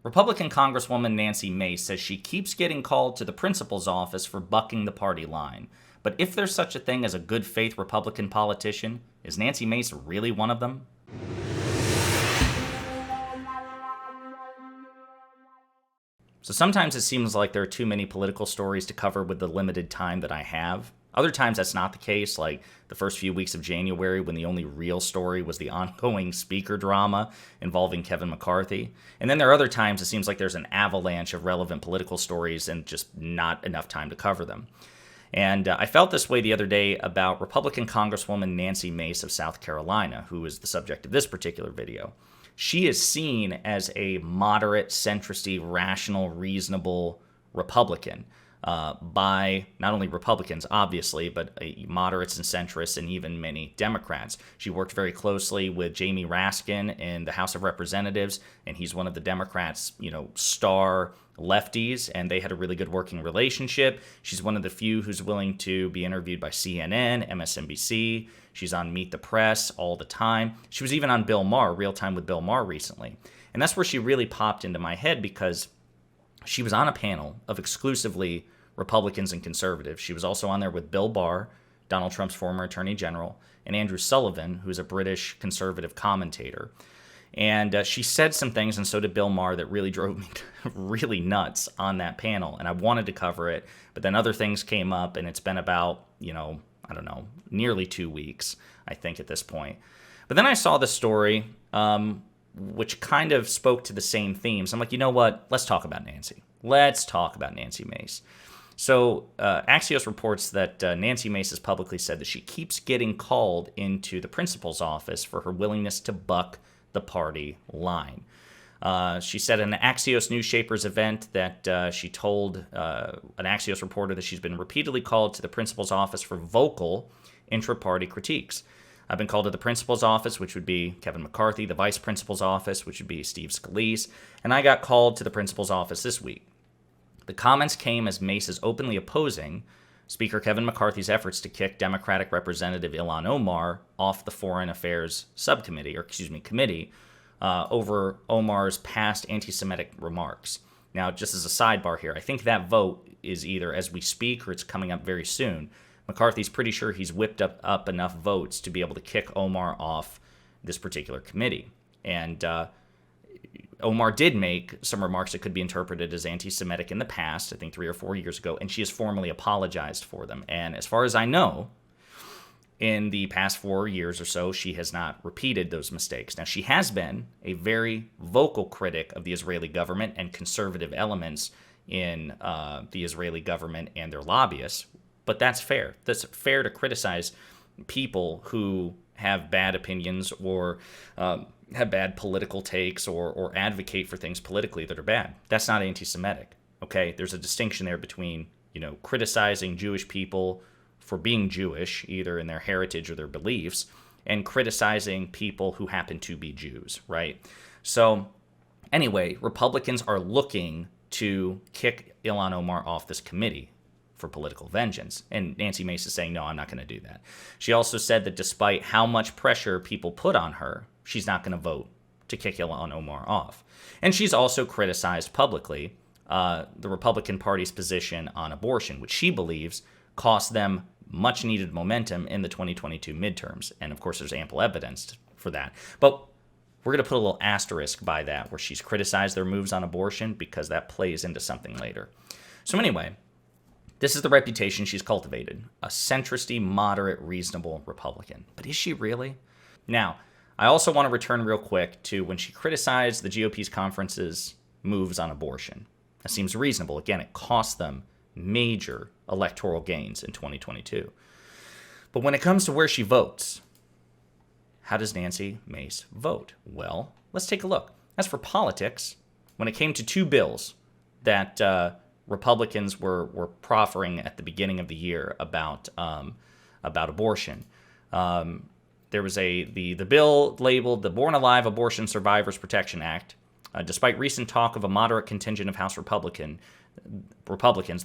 Republican Congresswoman Nancy Mace says she keeps getting called to the principal's office for bucking the party line. But if there's such a thing as a good faith Republican politician, is Nancy Mace really one of them? So sometimes it seems like there are too many political stories to cover with the limited time that I have. Other times that's not the case, like the first few weeks of January when the only real story was the ongoing speaker drama involving Kevin McCarthy. And then there are other times it seems like there's an avalanche of relevant political stories and just not enough time to cover them. And I felt this way the other day about Republican Congresswoman Nancy Mace of South Carolina, who is the subject of this particular video. She is seen as a moderate, centrist-y, rational, reasonable Republican by not only Republicans, obviously, but moderates and centrists and even many Democrats. She worked very closely with Jamie Raskin in the House of Representatives, and he's one of the Democrats', star lefties, and they had a really good working relationship. She's one of the few who's willing to be interviewed by CNN, MSNBC. She's on Meet the Press all the time. She was even on Bill Maher, Real Time with Bill Maher recently. And that's where she really popped into my head because she was on a panel of exclusively Republicans and conservatives. She was also on there with Bill Barr, Donald Trump's former attorney general, and Andrew Sullivan, who's a British conservative commentator. And she said some things, and so did Bill Maher, that really drove me really nuts on that panel. And I wanted to cover it, but then other things came up, and it's been about, nearly 2 weeks, I think, at this point. But then I saw the story, which kind of spoke to the same themes. I'm like, you know what? Let's talk about Nancy. Let's talk about Nancy Mace. So Axios reports that Nancy Mace has publicly said that she keeps getting called into the principal's office for her willingness to buck the party line. She said in an Axios News Shapers event that she told an Axios reporter that she's been repeatedly called to the principal's office for vocal intra-party critiques. I've been called to the principal's office, which would be Kevin McCarthy, the vice principal's office, which would be Steve Scalise, and I got called to the principal's office this week. The comments came as Mace is openly opposing Speaker Kevin McCarthy's efforts to kick Democratic Representative Ilhan Omar off the Foreign Affairs committee over Omar's past anti-Semitic remarks. Now, just as a sidebar here, I think that vote is either as we speak or it's coming up very soon. McCarthy's pretty sure he's whipped up enough votes to be able to kick Omar off this particular committee. And Omar did make some remarks that could be interpreted as anti-Semitic in the past, I think 3 or 4 years ago, and she has formally apologized for them. And as far as I know, in the past 4 years or so, she has not repeated those mistakes. Now, she has been a very vocal critic of the Israeli government and conservative elements in the Israeli government and their lobbyists, but that's fair. That's fair to criticize people who have bad opinions or have bad political takes or advocate for things politically that are bad. That's not anti-Semitic, okay? There's a distinction there between, criticizing Jewish people for being Jewish, either in their heritage or their beliefs, and criticizing people who happen to be Jews, right? So anyway, Republicans are looking to kick Ilhan Omar off this committee for political vengeance. And Nancy Mace is saying, no, I'm not going to do that. She also said that despite how much pressure people put on her, she's not going to vote to kick Ilhan Omar off. And she's also criticized publicly the Republican Party's position on abortion, which she believes cost them much needed momentum in the 2022 midterms. And of course, there's ample evidence for that. But we're going to put a little asterisk by that, where she's criticized their moves on abortion, because that plays into something later. So anyway, this is the reputation she's cultivated, a centrist-y, moderate, reasonable Republican. But is she really? Now, I also want to return real quick to when she criticized the GOP's conference's moves on abortion. That seems reasonable. Again, it cost them major electoral gains in 2022. But when it comes to where she votes, how does Nancy Mace vote? Well, let's take a look. As for politics, when it came to 2 bills that Republicans were proffering at the beginning of the year about abortion, there was the bill labeled the Born Alive Abortion Survivors Protection Act. Despite recent talk of a moderate contingent of House Republicans,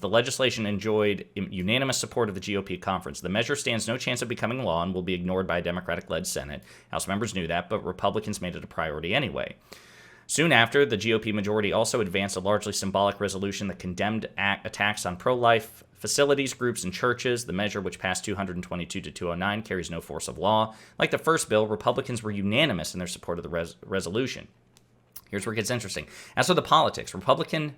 the legislation enjoyed unanimous support of the GOP conference. The measure stands no chance of becoming law and will be ignored by a Democratic-led Senate. House members knew that, but Republicans made it a priority anyway. Soon after, the GOP majority also advanced a largely symbolic resolution that condemned attacks on pro-life facilities, groups, and churches. The measure, which passed 222 to 209, carries no force of law. Like the first bill, Republicans were unanimous in their support of the resolution. Here's where it gets interesting. As for the politics, Republican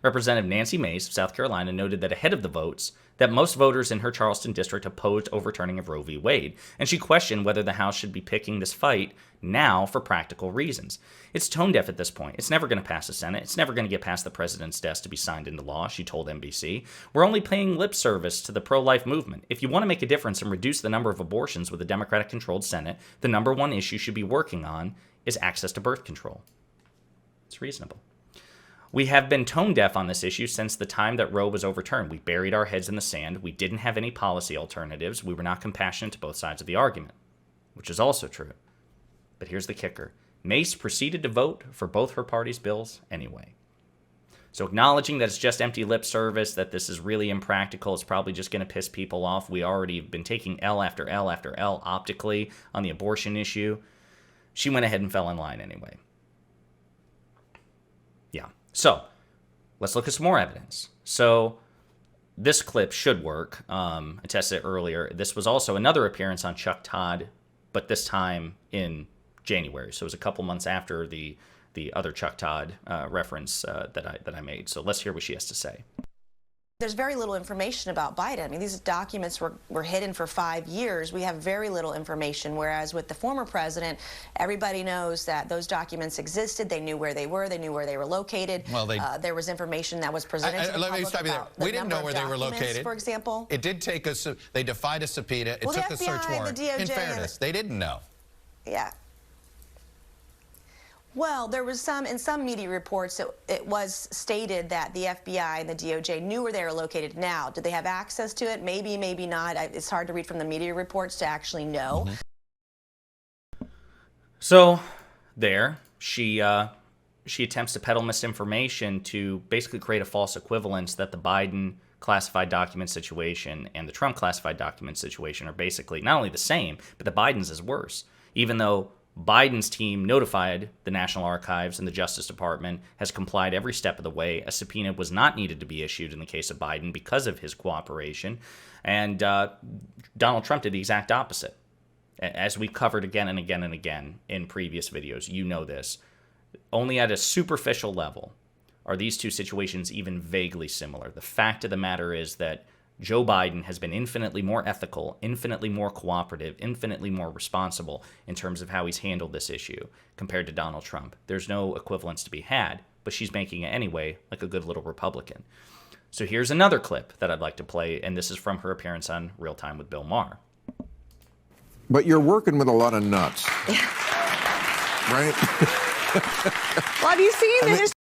Representative Nancy Mace of South Carolina noted that ahead of the votes, that most voters in her Charleston district opposed overturning of Roe v. Wade, and she questioned whether the House should be picking this fight now for practical reasons. It's tone deaf at this point. It's never going to pass the Senate. It's never going to get past the president's desk to be signed into law, she told NBC. We're only paying lip service to the pro-life movement. If you want to make a difference and reduce the number of abortions with a Democratic-controlled Senate, the number one issue you should be working on is access to birth control. It's reasonable. We have been tone deaf on this issue since the time that Roe was overturned. We buried our heads in the sand. We didn't have any policy alternatives. We were not compassionate to both sides of the argument, which is also true. But here's the kicker. Mace proceeded to vote for both her party's bills anyway. So acknowledging that it's just empty lip service, that this is really impractical, it's probably just going to piss people off. We already have been taking L after L after L optically on the abortion issue. She went ahead and fell in line anyway. Yeah. So let's look at some more evidence. So this clip should work. I tested it earlier. This was also another appearance on Chuck Todd, but this time in January. So it was a couple months after the other Chuck Todd reference that I made. So let's hear what she has to say. There's very little information about Biden. I mean, these documents were hidden for 5 years. We have very little information, whereas with the former president, everybody knows that those documents existed. They knew where they were. They knew where they were located. Well, there was information that was presented to the let me public stop you there. about We didn't know where they were located. For example. It did take us, they defied a subpoena. It took a search warrant. In fairness, they didn't know. Yeah. Well, there was in some media reports, it was stated that the FBI and the DOJ knew where they were located. Now, did they have access to it? Maybe, maybe not. It's hard to read from the media reports to actually know. Mm-hmm. So, there, she attempts to peddle misinformation to basically create a false equivalence that the Biden classified document situation and the Trump classified document situation are basically not only the same, but the Biden's is worse. Even though Biden's team notified the National Archives and the Justice Department, has complied every step of the way. A subpoena was not needed to be issued in the case of Biden because of his cooperation. And Donald Trump did the exact opposite. As we've covered again and again and again in previous videos, you know this. Only at a superficial level are these two situations even vaguely similar. The fact of the matter is that Joe Biden has been infinitely more ethical, infinitely more cooperative, infinitely more responsible in terms of how he's handled this issue compared to Donald Trump. There's no equivalence to be had, but she's making it anyway like a good little Republican. So here's another clip that I'd like to play, and this is from her appearance on Real Time with Bill Maher. But you're working with a lot of nuts, right? Well, have you seen this?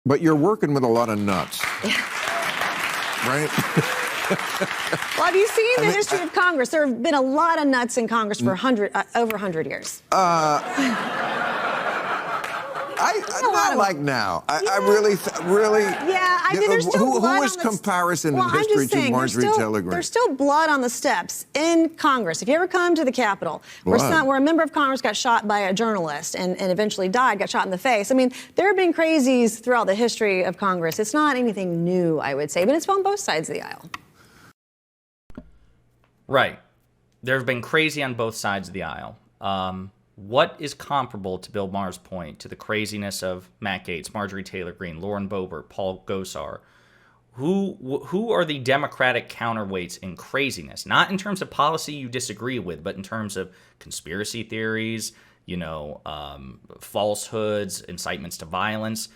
But you're working with a lot of nuts, right? Well, have you seen the history of Congress? There have been a lot of nuts in Congress for over 100 years. Not like now. I really. Yeah, I mean, there's still blood who is on the comparison well, in history to Marjorie Taylor Greene? There's still blood on the steps in Congress. If you ever come to the Capitol, where a member of Congress got shot by a journalist and eventually died, got shot in the face. I mean, there have been crazies throughout the history of Congress. It's not anything new, I would say, but it's on both sides of the aisle. Right. There have been crazy on both sides of the aisle. What is comparable to Bill Maher's point to the craziness of Matt Gaetz, Marjorie Taylor Greene, Lauren Boebert, Paul Gosar? Who are the Democratic counterweights in craziness? Not in terms of policy you disagree with, but in terms of conspiracy theories, falsehoods, incitements to violence.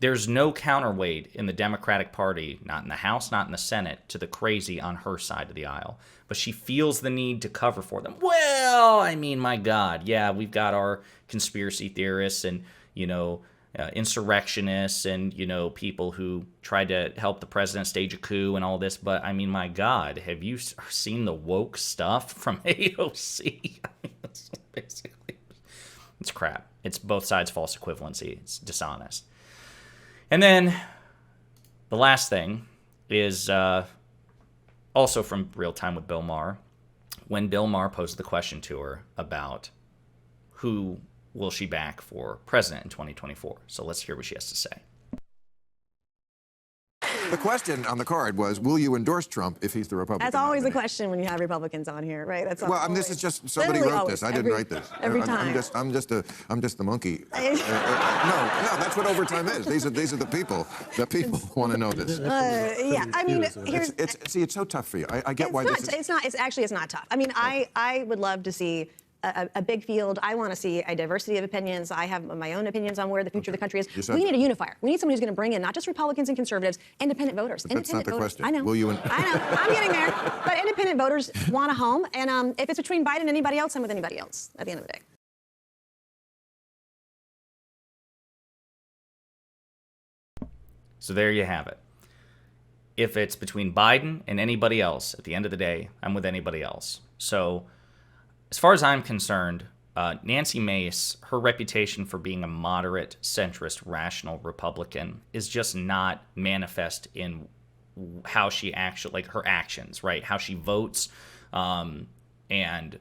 There's no counterweight in the Democratic Party, not in the House, not in the Senate, to the crazy on her side of the aisle. But she feels the need to cover for them. Well, I mean, my God, yeah, we've got our conspiracy theorists and, insurrectionists and, people who tried to help the president stage a coup and all this. But, I mean, my God, have you seen the woke stuff from AOC? I mean, it's basically, it's crap. It's both sides false equivalency. It's dishonest. And then the last thing is also from Real Time with Bill Maher. when Bill Maher posed the question to her about who will she back for president in 2024. So let's hear what she has to say. The question on the card was, will you endorse Trump if he's the Republican That's always nominee? the question when you have Republicans on here, right? That's well, always. This is just somebody wrote this. I didn't write this. Every time. I'm just the monkey. No, that's what overtime is. These are the people. The people want to know this. Yeah, I mean, here's. It's so tough for you. I get why this is. It's not. It's not tough. I mean, I would love to see a big field. I want to see a diversity of opinions. I have my own opinions on where the future of the country is. We need a unifier. We need someone who's going to bring in not just Republicans and conservatives, independent voters. But that's not the question. I know. Will you? I know. I'm getting there. But independent voters want a home, and if it's between Biden and anybody else, I'm with anybody else. At the end of the day. So there you have it. If it's between Biden and anybody else, at the end of the day, I'm with anybody else. So as far as I'm concerned, Nancy Mace, her reputation for being a moderate, centrist, rational Republican is just not manifest in how she actually, like her actions, right? How she votes, and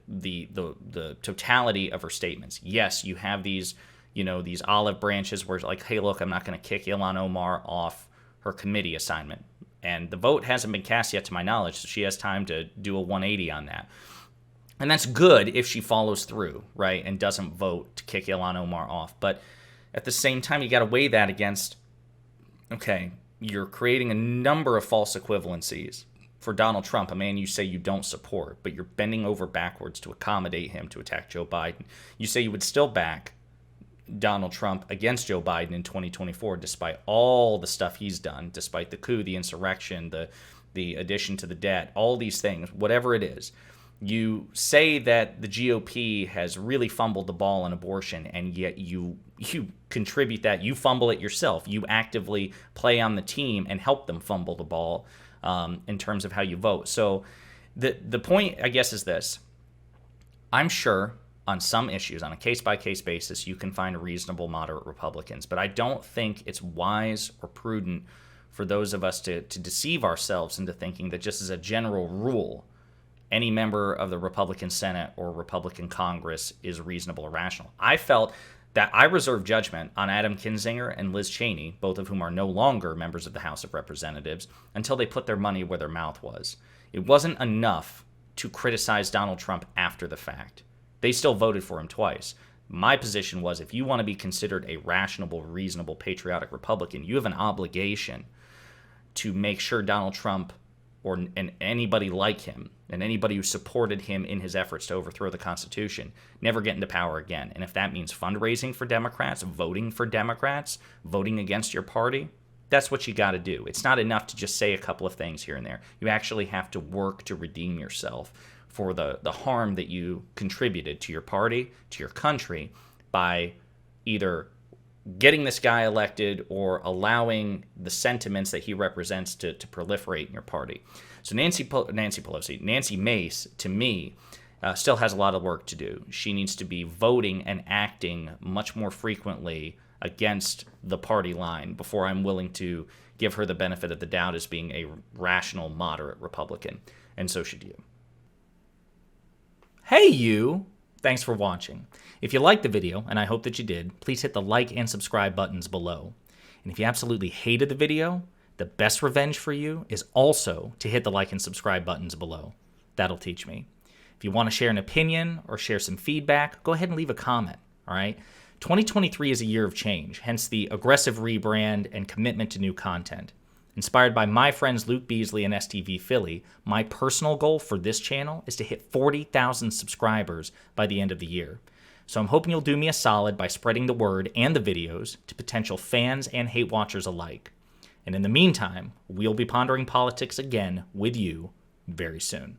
the totality of her statements. Yes, you have these, these olive branches where it's like, hey, look, I'm not going to kick Ilhan Omar off her committee assignment. And the vote hasn't been cast yet to my knowledge, so she has time to do a 180 on that. And that's good if she follows through, right, and doesn't vote to kick Ilhan Omar off. But at the same time, you got to weigh that against, okay, you're creating a number of false equivalencies for Donald Trump, a man you say you don't support, but you're bending over backwards to accommodate him to attack Joe Biden. You say you would still back Donald Trump against Joe Biden in 2024, despite all the stuff he's done, despite the coup, the insurrection, the addition to the debt, all these things, whatever it is. You say that the GOP has really fumbled the ball on abortion, and yet you contribute that. You fumble it yourself. You actively play on the team and help them fumble the ball in terms of how you vote. So the point, I guess, is this. I'm sure on some issues, on a case-by-case basis, you can find reasonable, moderate Republicans. But I don't think it's wise or prudent for those of us to deceive ourselves into thinking that just as a general rule, any member of the Republican Senate or Republican Congress is reasonable or rational. I felt that I reserved judgment on Adam Kinzinger and Liz Cheney, both of whom are no longer members of the House of Representatives, until they put their money where their mouth was. It wasn't enough to criticize Donald Trump after the fact. They still voted for him twice. My position was, if you want to be considered a rational, reasonable, patriotic Republican, you have an obligation to make sure Donald Trump and anybody like him and anybody who supported him in his efforts to overthrow the Constitution never get into power again. And if that means fundraising for Democrats, voting for Democrats, voting against your party, that's what you got to do. It's not enough to just say a couple of things here and there. You actually have to work to redeem yourself for the harm that you contributed to your party, to your country, by either getting this guy elected or allowing the sentiments that he represents to proliferate in your party. So Nancy Mace, to me, still has a lot of work to do. She needs to be voting and acting much more frequently against the party line before I'm willing to give her the benefit of the doubt as being a rational, moderate Republican. And so should you. Hey, you! Thanks for watching. If you liked the video, and I hope that you did, please hit the like and subscribe buttons below. And if you absolutely hated the video, the best revenge for you is also to hit the like and subscribe buttons below. That'll teach me. If you want to share an opinion or share some feedback, go ahead and leave a comment, all right? 2023 is a year of change, hence the aggressive rebrand and commitment to new content. Inspired by my friends Luke Beasley and STV Philly, my personal goal for this channel is to hit 40,000 subscribers by the end of the year. So I'm hoping you'll do me a solid by spreading the word and the videos to potential fans and hate watchers alike. And in the meantime, we'll be pondering politics again with you very soon.